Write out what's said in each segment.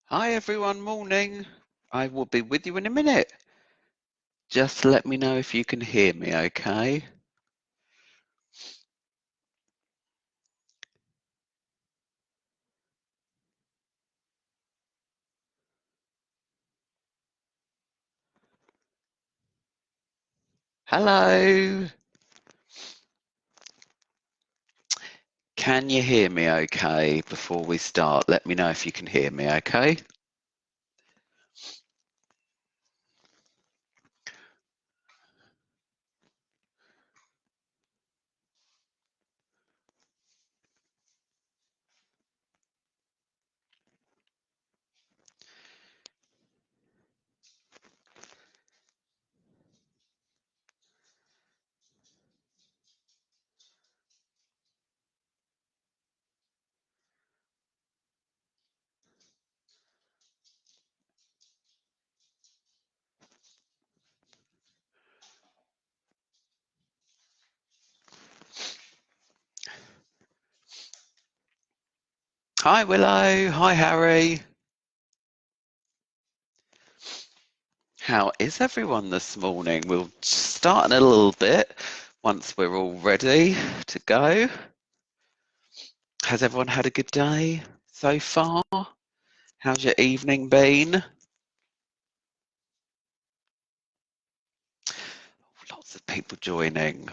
Hi everyone, morning. I will be with you in a minute. Just let me know if you can hear me, okay? Hello. Can you hear me okay before we start? Let me know if you can hear me, okay? Hi Willow. Hi Harry. How is everyone this morning? We'll start in a little bit once we're all ready to go. Has everyone had a good day so far? How's your evening been? Lots of people joining.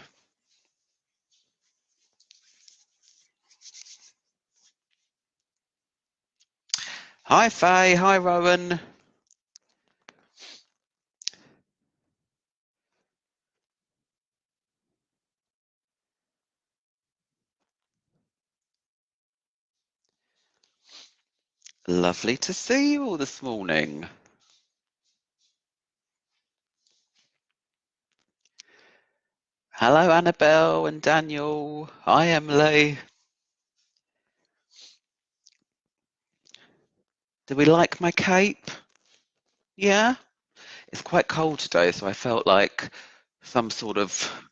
Hi Faye, hi Rowan. Lovely to see you all this morning. Hello Annabelle and Daniel. Hi Emily. Do we like my cape? Yeah? It's quite cold today, so I felt like some sort of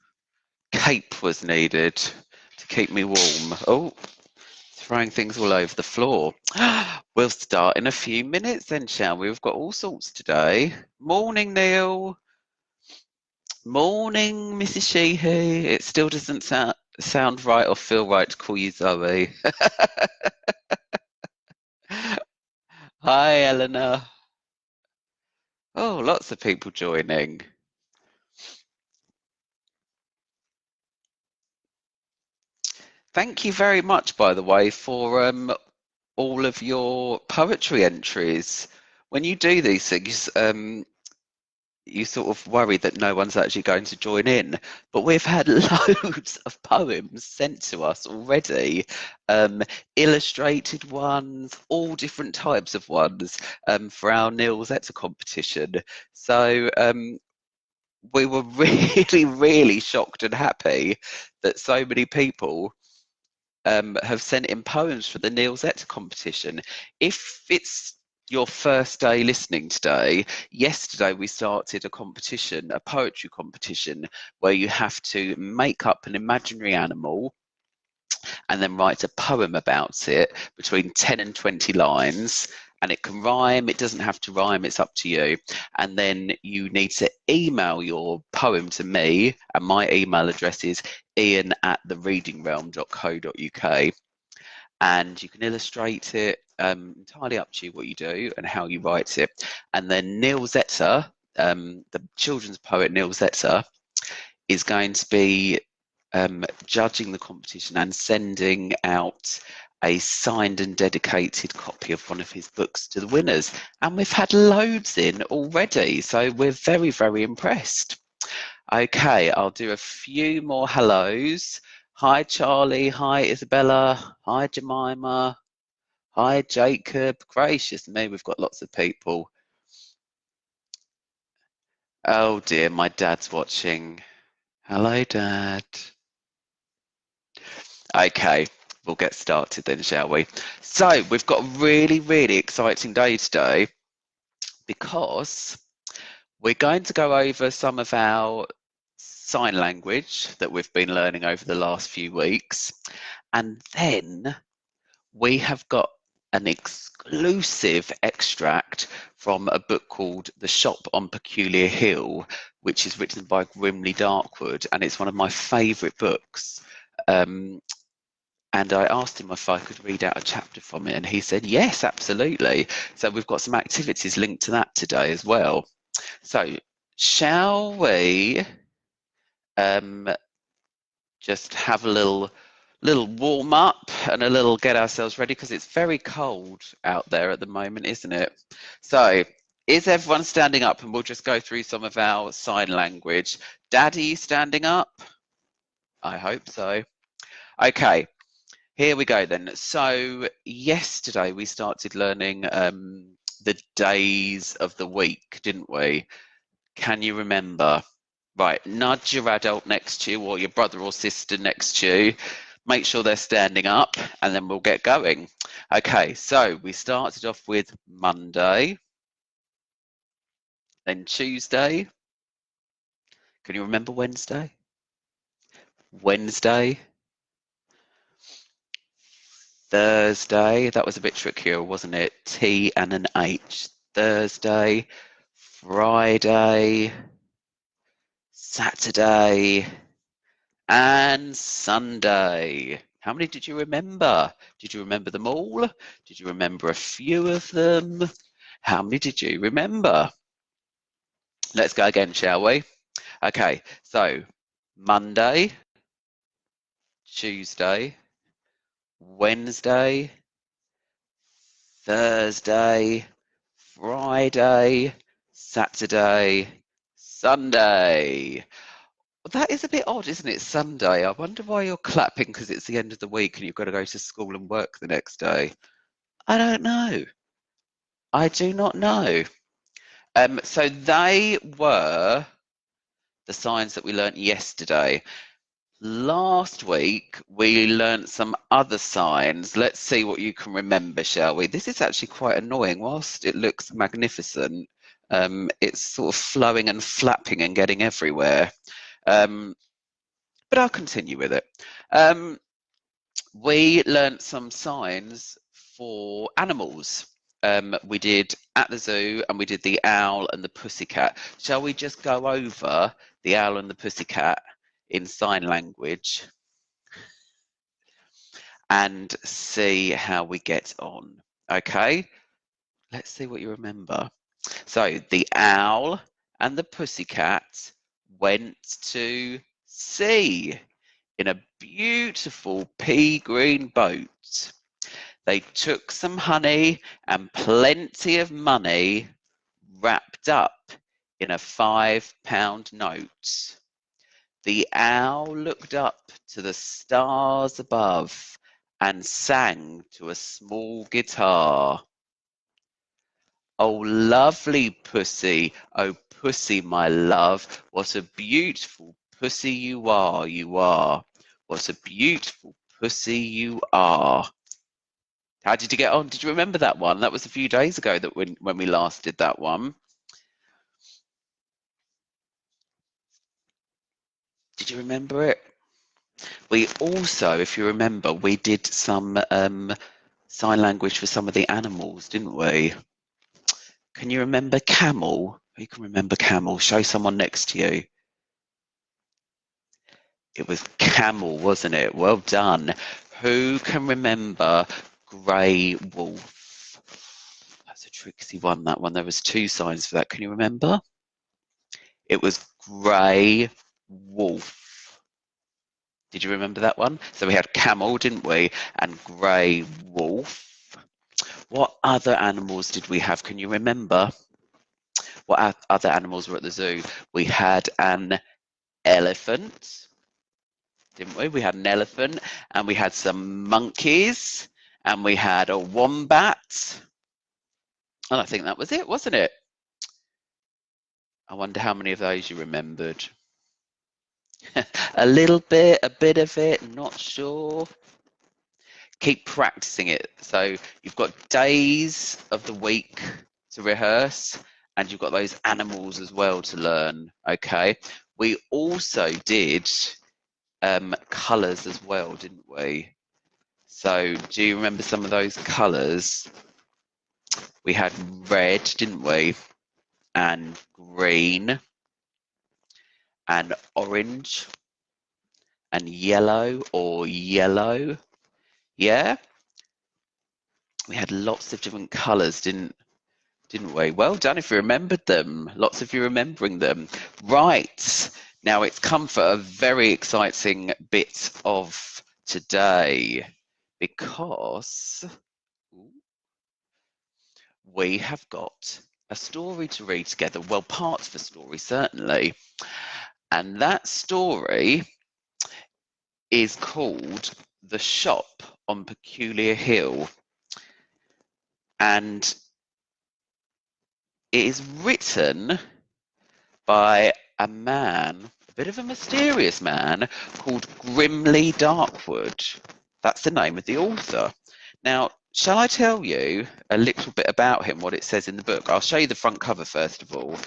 cape was needed to keep me warm. Oh, throwing things all over the floor. We'll start in a few minutes then, shall we? We've got all sorts today. Morning, Neil. Morning, Mrs. Sheehy. It still doesn't sound right or feel right to call you Zoe. Hi, Eleanor. Oh, lots of people joining. Thank you very much, by the way, for all of your poetry entries. When you do these things, you sort of worry that no one's actually going to join in. But we've had loads of poems sent to us already, illustrated ones, all different types of ones for our Nils Etzer competition. So we were really, really shocked and happy that so many people have sent in poems for the Nils Etzer competition. If it's your first day listening today, yesterday we started a competition, a poetry competition, where you have to make up an imaginary animal and then write a poem about it between 10 and 20 lines. And it can rhyme, it doesn't have to rhyme, it's up to you. And then you need to email your poem to me, and my email address is ian@thereadingrealm.co.uk. And you can illustrate it, entirely up to you what you do and how you write it. And then Nils Etzer, the children's poet Nils Etzer, is going to be judging the competition and sending out a signed and dedicated copy of one of his books to the winners. And we've had loads in already, so we're very, very impressed. Okay, I'll do a few more hellos. Hi, Charlie. Hi, Isabella. Hi, Jemima. Hi, Jacob. Gracious me, we've got lots of people. Oh dear, my dad's watching. Hello, Dad. Okay, we'll get started then, shall we? So, we've got a really, really exciting day today because we're going to go over some of our sign language that we've been learning over the last few weeks. And then we have got an exclusive extract from a book called The Shop on Peculiar Hill, which is written by Grimly Darkwood, and it's one of my favourite books. And I asked him if I could read out a chapter from it, and he said, yes, absolutely. So we've got some activities linked to that today as well. So shall we just have a little warm up and a little get ourselves ready, because it's very cold out there at the moment, isn't it? So is everyone standing up? And we'll just go through some of our sign language. Daddy standing up? I hope so. Okay. Here we go then. So yesterday we started learning the days of the week, didn't we? Can you remember? Right, nudge your adult next to you or your brother or sister next to you. Make sure they're standing up, and then we'll get going. Okay, so we started off with Monday, then Tuesday. Can you remember Wednesday? Wednesday. Thursday, that was a bit trickier, wasn't it? T and an H. Thursday, Friday, Saturday, and Sunday. How many did you remember? Did you remember them all? Did you remember a few of them? How many did you remember? Let's go again, shall we? Okay, so Monday, Tuesday, Wednesday, Thursday, Friday, Saturday, Sunday. That is a bit odd, isn't it? Sunday. I wonder why you're clapping because it's the end of the week and you've got to go to school and work the next day. I don't know. I do not know. So they were the signs that we learnt yesterday. Last week, we learnt some other signs. Let's see what you can remember, shall we? This is actually quite annoying. Whilst it looks magnificent, it's sort of flowing and flapping and getting everywhere. But I'll continue with it. We learnt some signs for animals. We did at the zoo, and we did the owl and the pussycat. Shall we just go over the owl and the pussycat in sign language and see how we get on? Okay, let's see what you remember. So the owl and the pussycat went to sea in a beautiful pea green boat. They took some honey and plenty of money wrapped up in a £5 note. The owl looked up to the stars above and sang to a small guitar. Oh, lovely pussy, oh, pussy, my love, what a beautiful pussy you are, you are. What a beautiful pussy you are. How did you get on? Did you remember that one? That was a few days ago that when we last did that one. Did you remember it? We also, if you remember, we did some sign language for some of the animals, didn't we? Can you remember camel? Who can remember camel? Show someone next to you. It was camel, wasn't it? Well done. Who can remember grey wolf? That's a tricksy one, that one. There was two signs for that. Can you remember? It was grey wolf. Did you remember that one? So we had camel, didn't we? And grey wolf. What other animals did we have? Can you remember? What other animals were at the zoo? We had an elephant, didn't we? We had an elephant, and we had some monkeys, and we had a wombat. And I think that was it, wasn't it? I wonder how many of those you remembered. A little bit, a bit of it, not sure. Keep practicing it. So you've got days of the week to rehearse, and you've got those animals as well to learn, okay? We also did colours as well, didn't we? So do you remember some of those colours? We had red, didn't we? And green and orange and yellow or yellow. Yeah? We had lots of different colours, didn't we? Well done if you remembered them. Lots of you remembering them. Right. Now it's come for a very exciting bit of today because we have got a story to read together. Well, parts of a story, certainly. And that story is called The Shop on Peculiar Hill. And it is written by a man, a bit of a mysterious man, called Grimly Darkwood. That's the name of the author. Now, shall I tell you a little bit about him, what it says in the book? I'll show you the front cover first of all.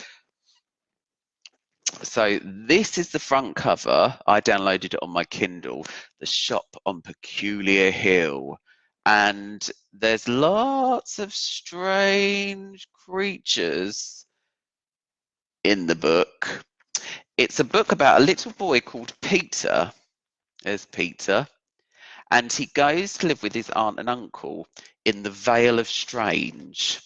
So this is the front cover. I downloaded it on my Kindle, The Shop on Peculiar Hill. And there's lots of strange creatures in the book. It's a book about a little boy called Peter. There's Peter. And he goes to live with his aunt and uncle in the Vale of Strange.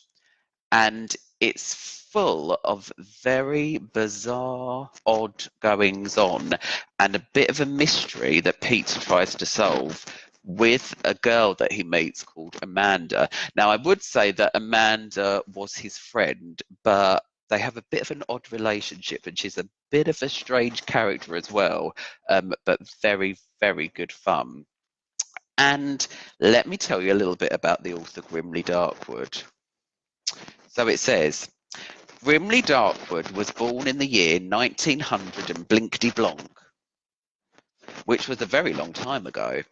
And it's full of very bizarre, odd goings on and a bit of a mystery that Peter tries to solve with a girl that he meets called Amanda. Now, I would say that Amanda was his friend, but they have a bit of an odd relationship and she's a bit of a strange character as well, but very, very good fun. And let me tell you a little bit about the author Grimly Darkwood. So it says, Grimly Darkwood was born in the year 1900 and blinkety-blonk, which was a very long time ago.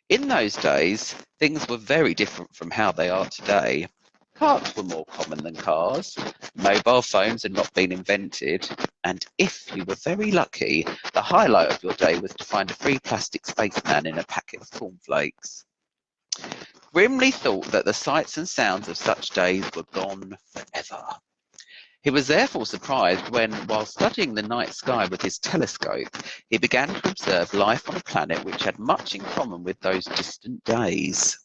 In those days, things were very different from how they are today. Carts were more common than cars, mobile phones had not been invented, and if you were very lucky, the highlight of your day was to find a free plastic spaceman in a packet of cornflakes. Grimly thought that the sights and sounds of such days were gone forever. He was therefore surprised when, while studying the night sky with his telescope, he began to observe life on a planet which had much in common with those distant days.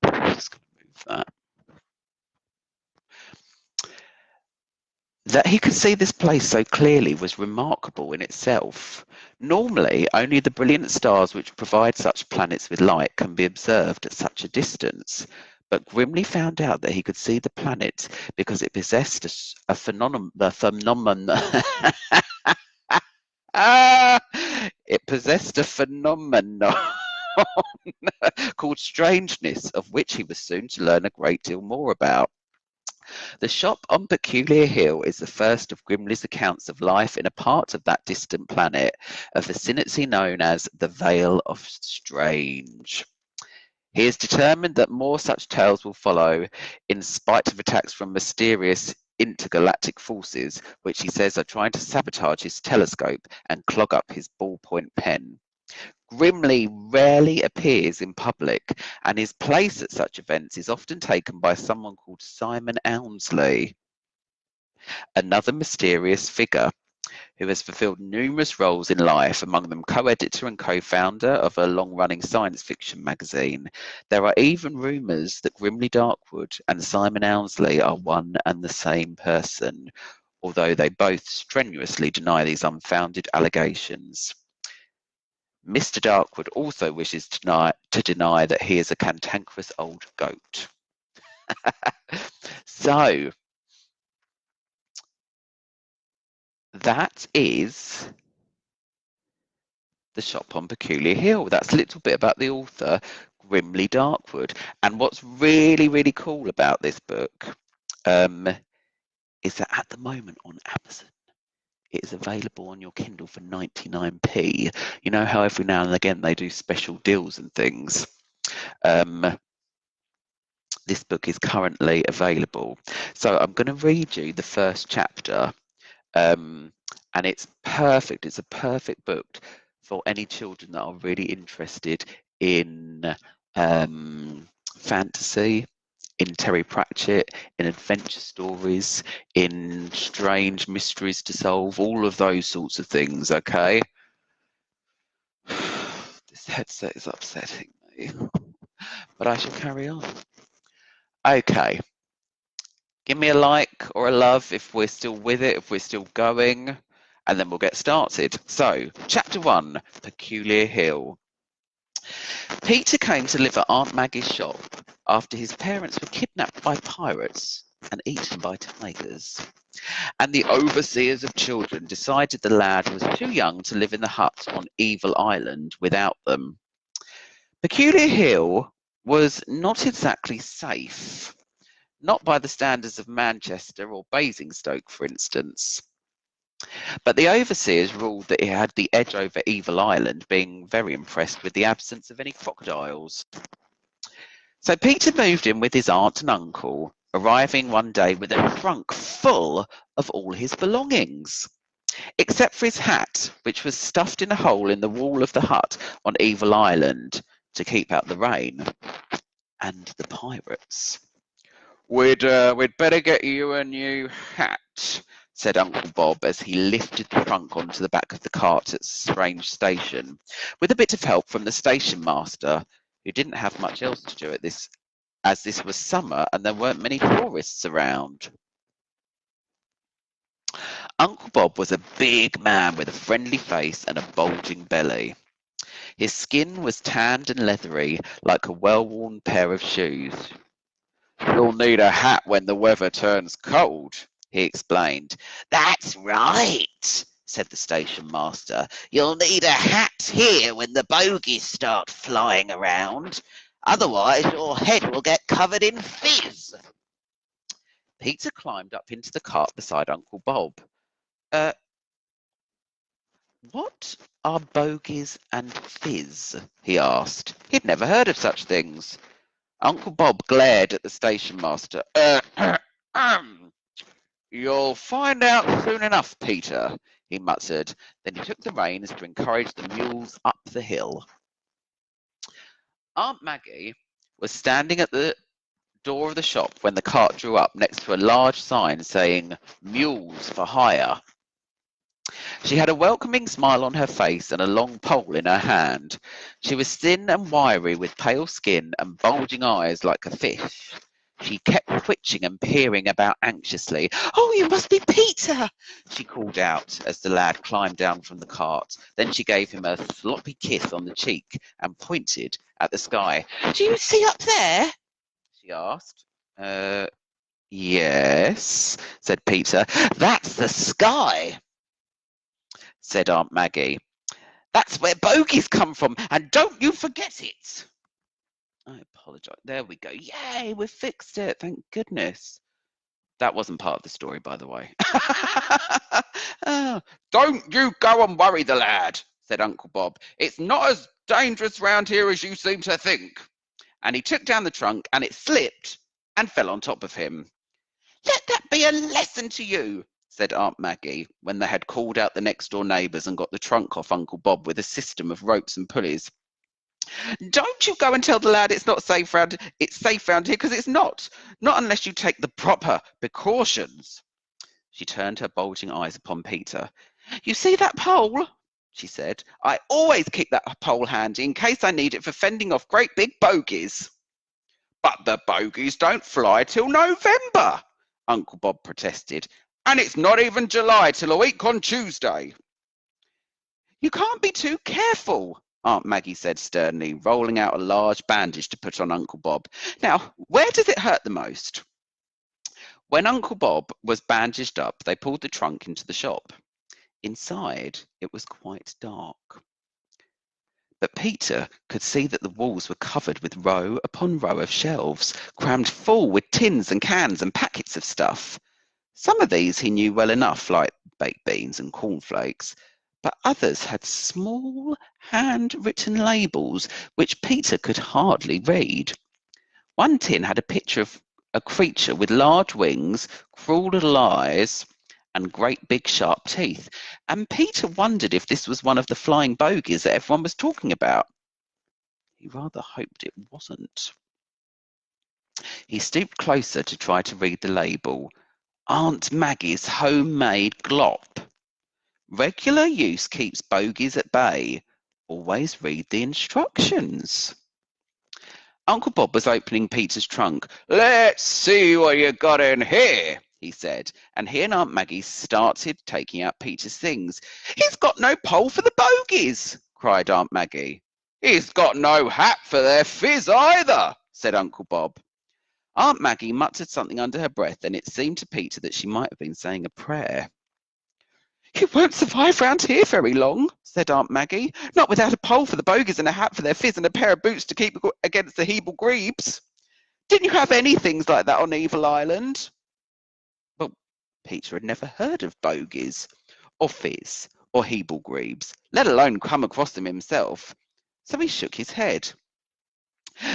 I'm just going to move that. That he could see this place so clearly was remarkable in itself. Normally, only the brilliant stars which provide such planets with light can be observed at such a distance. But Grimly found out that he could see the planet because it possessed a phenomenon. It possessed a phenomenon called strangeness, of which he was soon to learn a great deal more about. The Shop on Peculiar Hill is the first of Grimly's accounts of life in a part of that distant planet, a vicinity known as the Vale of Strange. He is determined that more such tales will follow, in spite of attacks from mysterious intergalactic forces, which he says are trying to sabotage his telescope and clog up his ballpoint pen. Grimly rarely appears in public, and his place at such events is often taken by someone called Simon Ownsley, another mysterious figure who has fulfilled numerous roles in life, among them co-editor and co-founder of a long-running science fiction magazine. There are even rumours that Grimly Darkwood and Simon Ownsley are one and the same person, although they both strenuously deny these unfounded allegations. Mr. Darkwood also wishes to deny that he is a cantankerous old goat. So, that is The Shop on Peculiar Hill. That's a little bit about the author, Grimly Darkwood. And what's really, really cool about this book is that at the moment on Amazon, it is available on your Kindle for 99p. You know how every now and again they do special deals and things. This book is currently available. So I'm going to read you the first chapter, and it's perfect. It's a perfect book for any children that are really interested in fantasy, in Terry Pratchett, in adventure stories, in strange mysteries to solve, all of those sorts of things, okay? This headset is upsetting me, but I shall carry on. Okay. Give me a like or a love if we're still with it, if we're still going, and then we'll get started. So, Chapter 1, Peculiar Hill. Peter came to live at Aunt Maggie's shop after his parents were kidnapped by pirates and eaten by tigers. And the overseers of children decided the lad was too young to live in the hut on Evil Island without them. Peculiar Hill was not exactly safe. Not by the standards of Manchester or Basingstoke, for instance. But the overseers ruled that it had the edge over Evil Island, being very impressed with the absence of any crocodiles. So Peter moved in with his aunt and uncle, arriving one day with a trunk full of all his belongings, except for his hat, which was stuffed in a hole in the wall of the hut on Evil Island to keep out the rain and the pirates. We'd better get you a new hat, said Uncle Bob as he lifted the trunk onto the back of the cart at Strange Station, with a bit of help from the station master, who didn't have much else to do as this was summer and there weren't many tourists around. Uncle Bob was a big man with a friendly face and a bulging belly. His skin was tanned and leathery, like a well-worn pair of shoes. You'll need a hat when the weather turns cold, he explained. That's right, said the station master. You'll need a hat here when the bogies start flying around. Otherwise your head will get covered in fizz. Peter climbed up into the cart beside Uncle Bob. What are bogies and fizz? He asked. He'd never heard of such things. Uncle Bob glared at the station master. You'll find out soon enough, Peter, he muttered. Then he took the reins to encourage the mules up the hill. Aunt Maggie was standing at the door of the shop when the cart drew up next to a large sign saying, Mules for Hire. She had a welcoming smile on her face and a long pole in her hand. She was thin and wiry with pale skin and bulging eyes like a fish. She kept twitching and peering about anxiously. Oh, you must be Peter, she called out as the lad climbed down from the cart. Then she gave him a sloppy kiss on the cheek and pointed at the sky. Do you see up there? She asked. Yes, said Peter. That's the sky, said Aunt Maggie. That's where bogies come from, and don't you forget it. I apologise. There we go. Yay, we fixed it. Thank goodness. That wasn't part of the story, by the way. Oh, don't you go and worry the lad, said Uncle Bob. It's not as dangerous round here as you seem to think. And he took down the trunk, and it slipped and fell on top of him. Let that be a lesson to you, said Aunt Maggie, when they had called out the next-door neighbours and got the trunk off Uncle Bob with a system of ropes and pulleys. Don't you go and tell the lad it's safe round here, because it's not unless you take the proper precautions. She turned her bulging eyes upon Peter. You see that pole? She said. I always keep that pole handy in case I need it for fending off great big bogies. But the bogies don't fly till November, Uncle Bob protested. And it's not even July till a week on Tuesday. You can't be too careful, Aunt Maggie said sternly, rolling out a large bandage to put on Uncle Bob. Now, where does it hurt the most? When Uncle Bob was bandaged up, they pulled the trunk into the shop. Inside, it was quite dark. But Peter could see that the walls were covered with row upon row of shelves, crammed full with tins and cans and packets of stuff. Some of these he knew well enough, like baked beans and cornflakes, but others had small, handwritten labels which Peter could hardly read. One tin had a picture of a creature with large wings, cruel little eyes, and great big sharp teeth, and Peter wondered if this was one of the flying bogies that everyone was talking about. He rather hoped it wasn't. He stooped closer to try to read the label. Aunt Maggie's homemade glop. Regular use keeps bogies at bay. Always read the instructions. Uncle Bob was opening Peter's trunk. Let's see what you got in here, he said, and he and Aunt Maggie started taking out Peter's things. He's got no pole for the bogies, cried Aunt Maggie. He's got no hat for their fizz either, said Uncle Bob. Aunt Maggie muttered something under her breath, and it seemed to Peter that she might have been saying a prayer. You won't survive round here very long, said Aunt Maggie, not without a pole for the bogies and a hat for their fizz and a pair of boots to keep against the Hebel Grebes. Didn't you have any things like that on Evil Island? Well, Peter had never heard of bogies, or fizz, or Hebel Grebes, let alone come across them himself, so he shook his head.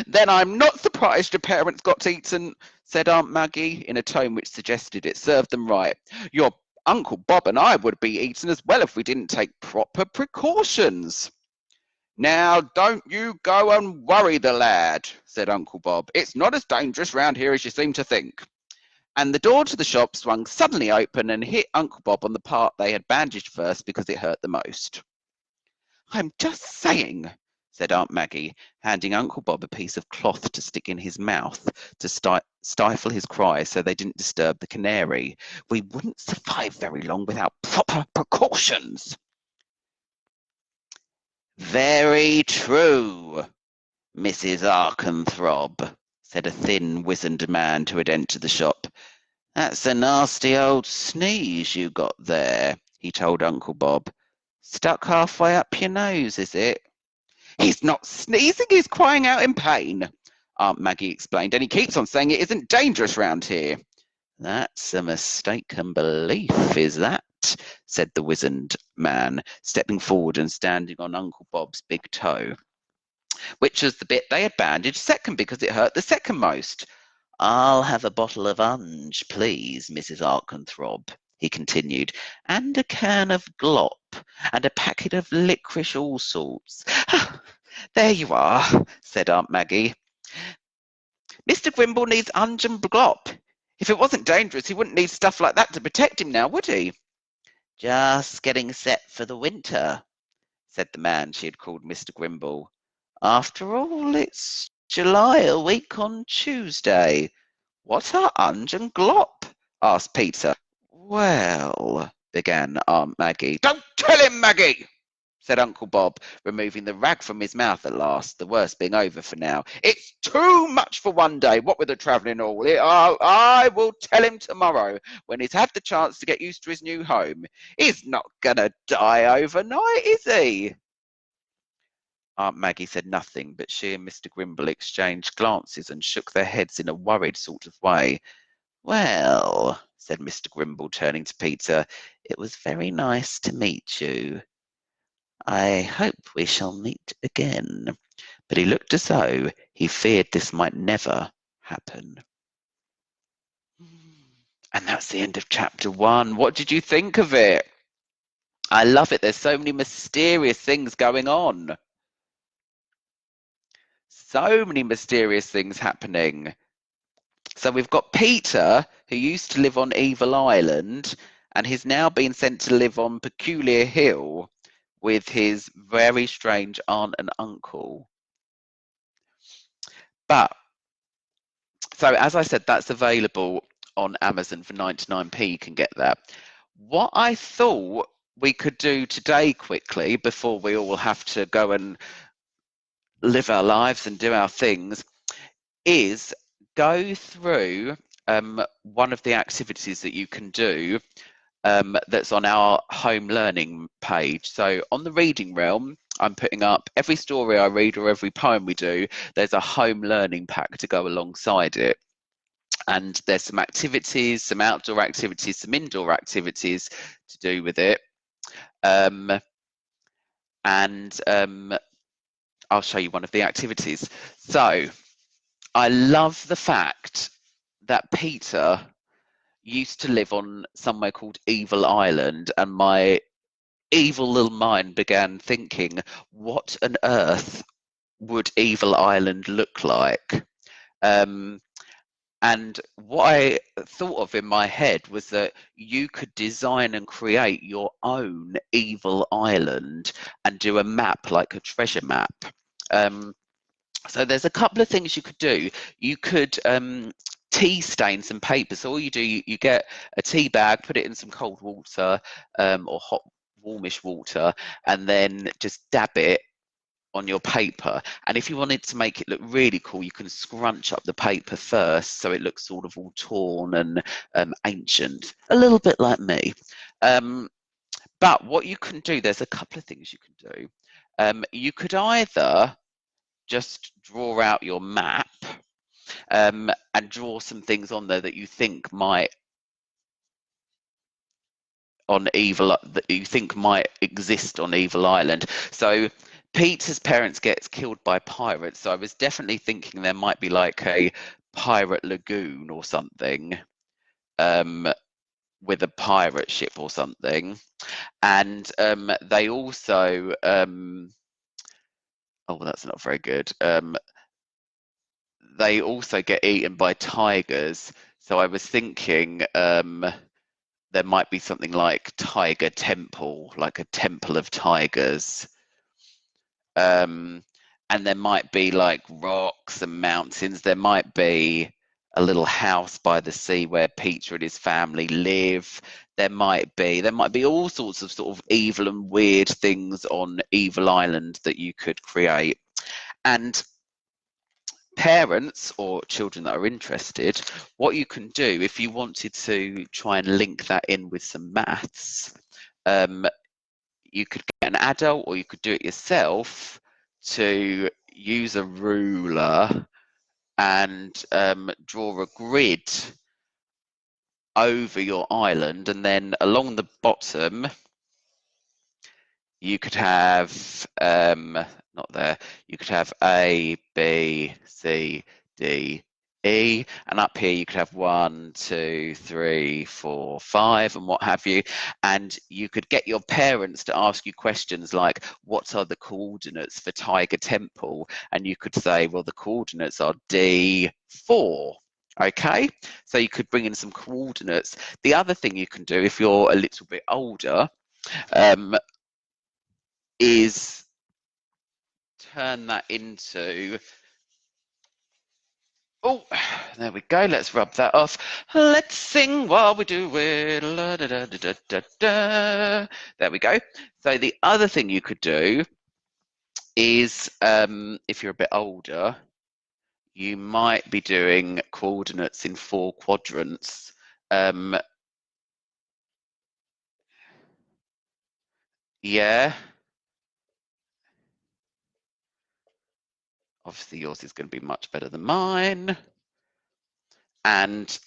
Then I'm not surprised your parents got eaten, said Aunt Maggie, in a tone which suggested it served them right. Your Uncle Bob and I would be eaten as well if we didn't take proper precautions. Now, don't you go and worry the lad, said Uncle Bob. It's not as dangerous round here as you seem to think. And the door to the shop swung suddenly open and hit Uncle Bob on the part they had bandaged first because it hurt the most. I'm just saying, said Aunt Maggie, handing Uncle Bob a piece of cloth to stick in his mouth to stifle his cries so they didn't disturb the canary. We wouldn't survive very long without proper precautions. Very true, Mrs. Arkenthrob, said a thin, wizened man who had entered the shop. That's a nasty old sneeze you got there, he told Uncle Bob. Stuck halfway up your nose, is it? He's not sneezing, he's crying out in pain, Aunt Maggie explained, and he keeps on saying it isn't dangerous round here. That's a mistaken belief, is that? Said the wizened man, stepping forward and standing on Uncle Bob's big toe, which was the bit they had bandaged second because it hurt the second most. I'll have a bottle of unge, please, Mrs. Arkenthrob, he continued, and a can of glop, and a packet of licorice all sorts. There you are, said Aunt Maggie. Mr. Grimble needs unge and glop. If it wasn't dangerous, he wouldn't need stuff like that to protect him now, would he? Just getting set for the winter, said the man she had called Mr. Grimble. After all, it's July a week on Tuesday. What are unge and glop? Asked Peter. Well, began Aunt Maggie. Don't tell him, Maggie, said Uncle Bob, removing the rag from his mouth at last, the worst being over for now. It's too much for one day, what with the travelling all. I will tell him tomorrow, when he's had the chance to get used to his new home. He's not going to die overnight, is he? Aunt Maggie said nothing, but she and Mr. Grimble exchanged glances and shook their heads in a worried sort of way. Well, said Mr. Grimble, turning to Peter, it was very nice to meet you. I hope we shall meet again. But he looked as though he feared this might never happen. And that's the end of chapter 1. What did you think of it? I love it. There's so many mysterious things going on. So many mysterious things happening. So we've got Peter, who used to live on Evil Island, and he's now been sent to live on Peculiar Hill with his very strange aunt and uncle. But, so as I said, that's available on Amazon for 99p. You can get that. What I thought we could do today quickly, before we all have to go and live our lives and do our things, is go through one of the activities that you can do that's on our home learning page. So on the Reading Realm, I'm putting up every story I read or every poem we do, there's a home learning pack to go alongside it. And there's some activities, some outdoor activities, some indoor activities to do with it. I'll show you one of the activities. So I love the fact that Peter used to live on somewhere called Evil Island, and my evil little mind began thinking, what on earth would Evil Island look like? Um, and what I thought of in my head was that you could design and create your own Evil Island and do a map, like a treasure map. So there's a couple of things you could do. You could tea stain some paper. So all you do, you get a tea bag, put it in some cold water or hot, warmish water, and then just dab it on your paper. And if you wanted to make it look really cool, you can scrunch up the paper first so it looks sort of all torn and ancient, a little bit like me. But what you can do, there's a couple of things you can do. You could either just draw out your map and draw some things on there that you think might exist on Evil Island. So Peter's parents gets killed by pirates, so I was definitely thinking there might be like a pirate lagoon or something with a pirate ship or something. And they also oh, that's not very good. They also get eaten by tigers. So I was thinking there might be something like Tiger Temple, like a temple of tigers. And there might be like rocks and mountains. There might be a little house by the sea where Peter and his family live. There might be all sorts of sort of evil and weird things on Evil Island that you could create. And parents or children that are interested, what you can do if you wanted to try and link that in with some maths, you could get an adult or you could do it yourself to use a ruler and draw a grid over your island, and then along the bottom you could have not there, you could have A, B, C, D, E, and up here you could have 1, 2, 3, 4, 5, and what have you. And you could get your parents to ask you questions like, what are the coordinates for Tiger Temple? And you could say, well, the coordinates are D4. Okay, so you could bring in some coordinates. The other thing you can do if you're a little bit older is turn that into, oh, there we go, let's rub that off. Let's sing while we do it. La, da, da, da, da, da. There we go. So the other thing you could do is, if you're a bit older, you might be doing coordinates in 4 quadrants. Yeah. Obviously yours is going to be much better than mine. And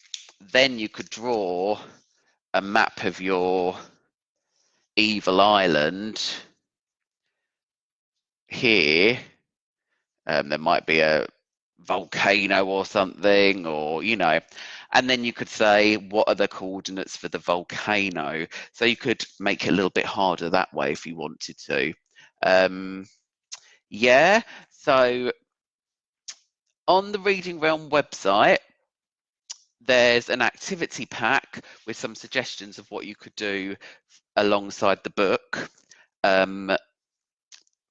then you could draw a map of your Evil Island here. There might be a volcano or something, or, you know, and then you could say, what are the coordinates for the volcano? So you could make it a little bit harder that way if you wanted to. Yeah, so on the Reading Realm website, there's an activity pack with some suggestions of what you could do alongside the book.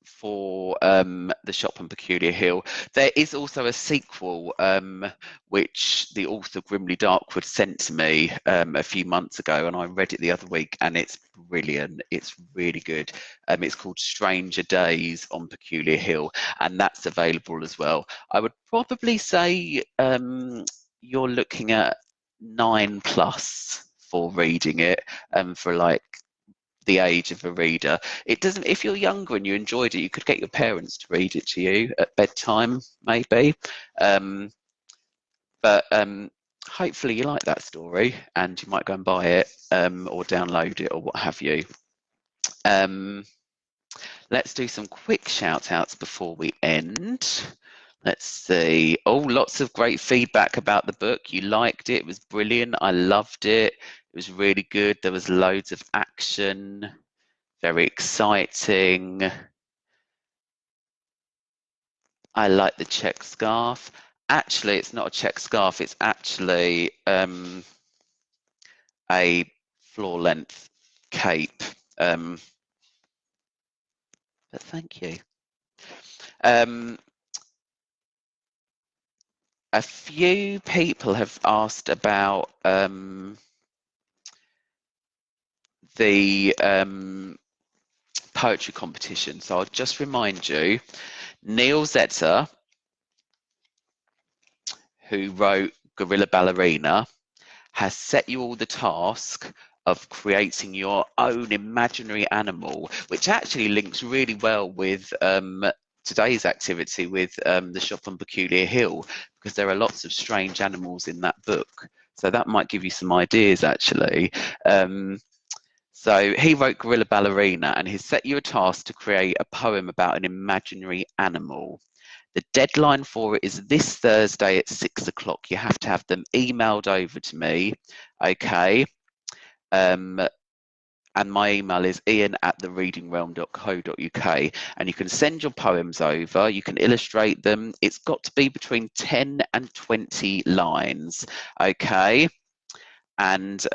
For The Shop on Peculiar Hill. There is also a sequel which the author Grimly Darkwood sent to me a few months ago, and I read it the other week, and it's brilliant. It's really good. It's called Stranger Days on Peculiar Hill, and that's available as well. I would probably say you're looking at 9+ for reading it, for like the age of a reader. It doesn't, if you're younger and you enjoyed it, you could get your parents to read it to you at bedtime, maybe. But hopefully you like that story and you might go and buy it or download it or what have you. Let's do some quick shout outs before we end. Let's see. Oh, lots of great feedback about the book. You liked it. It was brilliant. I loved it. It was really good. There was loads of action. Very exciting. I like the check scarf. Actually, it's not a check scarf. It's actually a floor length cape. But thank you. A few people have asked about the poetry competition. So I'll just remind you, Neil Zetzer, who wrote Gorilla Ballerina, has set you all the task of creating your own imaginary animal, which actually links really well with today's activity with the shop on Peculiar Hill, because there are lots of strange animals in that book. So that might give you some ideas, actually. So he wrote Gorilla Ballerina, and he's set you a task to create a poem about an imaginary animal. The deadline for it is this Thursday at 6 o'clock. You have to have them emailed over to me, okay? And my email is ian@thereadingrealm.co.uk, and you can send your poems over. You can illustrate them. It's got to be between 10 and 20 lines, okay? And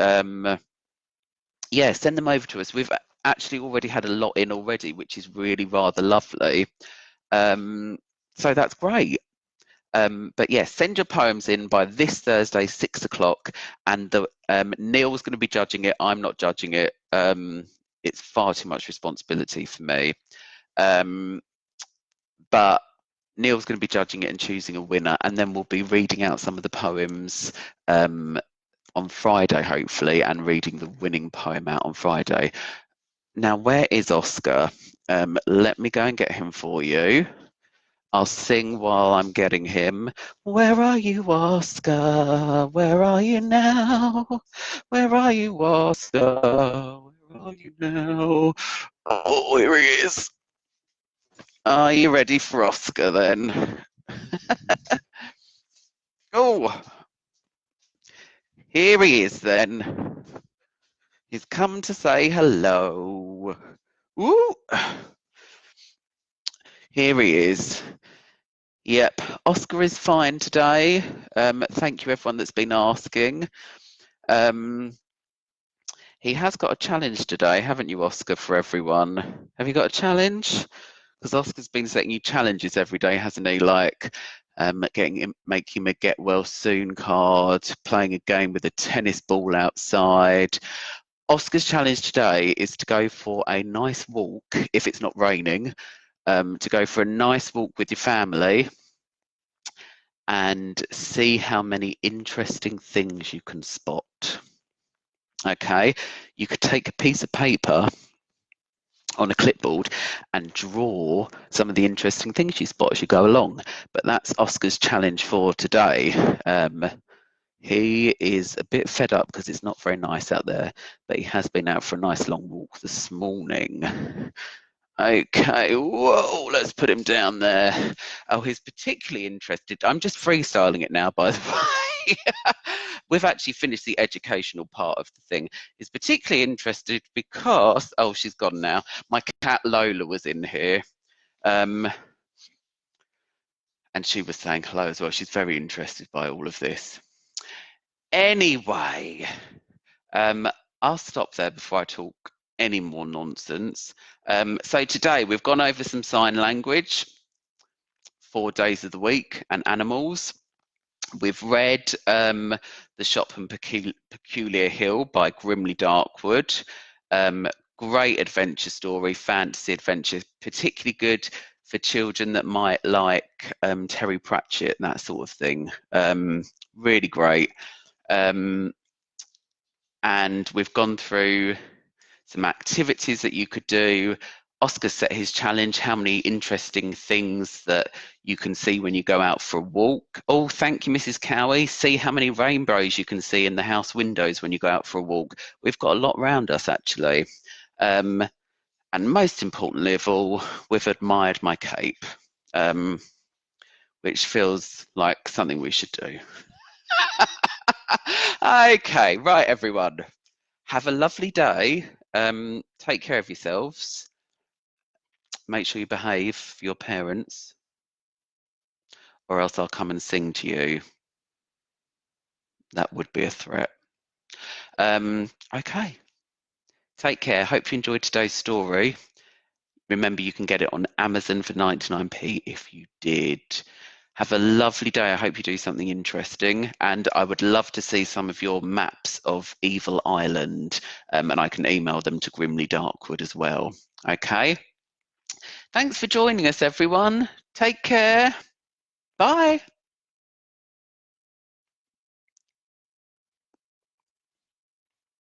yeah, send them over to us. We've actually already had a lot in already, which is really rather lovely. So that's great. But yeah, send your poems in by this Thursday, 6 o'clock, and Neil's going to be judging it. I'm not judging it. It's far too much responsibility for me. But Neil's going to be judging it and choosing a winner, and then we'll be reading out some of the poems on Friday, hopefully, and reading the winning poem out on Friday. Now, where is Oscar? Let me go and get him for you. I'll sing while I'm getting him. Where are you, Oscar? Where are you now? Where are you, Oscar? Where are you now? Oh, here he is. Are you ready for Oscar then? Oh, here he is then. He's come to say hello. Ooh. Here he is. Yep, Oscar is fine today. Thank you everyone that's been asking. He has got a challenge today, haven't you, Oscar, for everyone? Have you got a challenge? Because Oscar's been setting you challenges every day, hasn't he? Like making a get well soon card, playing a game with a tennis ball outside. Oscar's challenge today is to go for a nice walk, if it's not raining, to go for a nice walk with your family and see how many interesting things you can spot. Okay, you could take a piece of paper on a clipboard and draw some of the interesting things you spot as you go along. But that's Oscar's challenge for today. He is a bit fed up because it's not very nice out there, but he has been out for a nice long walk this morning. Okay, whoa, let's put him down there. Oh, he's particularly interested. I'm just freestyling it now, by the way. We've actually finished the educational part of the thing. He's particularly interested because, oh, she's gone now. My cat Lola was in here. And she was saying hello as well. She's very interested by all of this. Anyway, I'll stop there before I talk any more nonsense. So today we've gone over some sign language, 4 days of the week, and animals. We've read The Shop and Peculiar Hill by Grimly Darkwood. Great adventure story, fantasy adventure, particularly good for children that might like Terry Pratchett and that sort of thing. Really great. And we've gone through some activities that you could do. Oscar set his challenge, how many interesting things that you can see when you go out for a walk. Oh, thank you, Mrs. Cowie. See how many rainbows you can see in the house windows when you go out for a walk. We've got a lot around us, actually. And most importantly of all, we've admired my cape, which feels like something we should do. Okay, right, everyone. Have a lovely day. Take care of yourselves. Make sure you behave for your parents. or else I'll come and sing to you. That would be a threat. Okay. Take care. Hope you enjoyed today's story. Remember, you can get it on Amazon for 99p if you did. Have a lovely day. I hope you do something interesting. And I would love to see some of your maps of Evil Island. And I can email them to Grimly Darkwood as well. Okay. Thanks for joining us, everyone. Take care. Bye.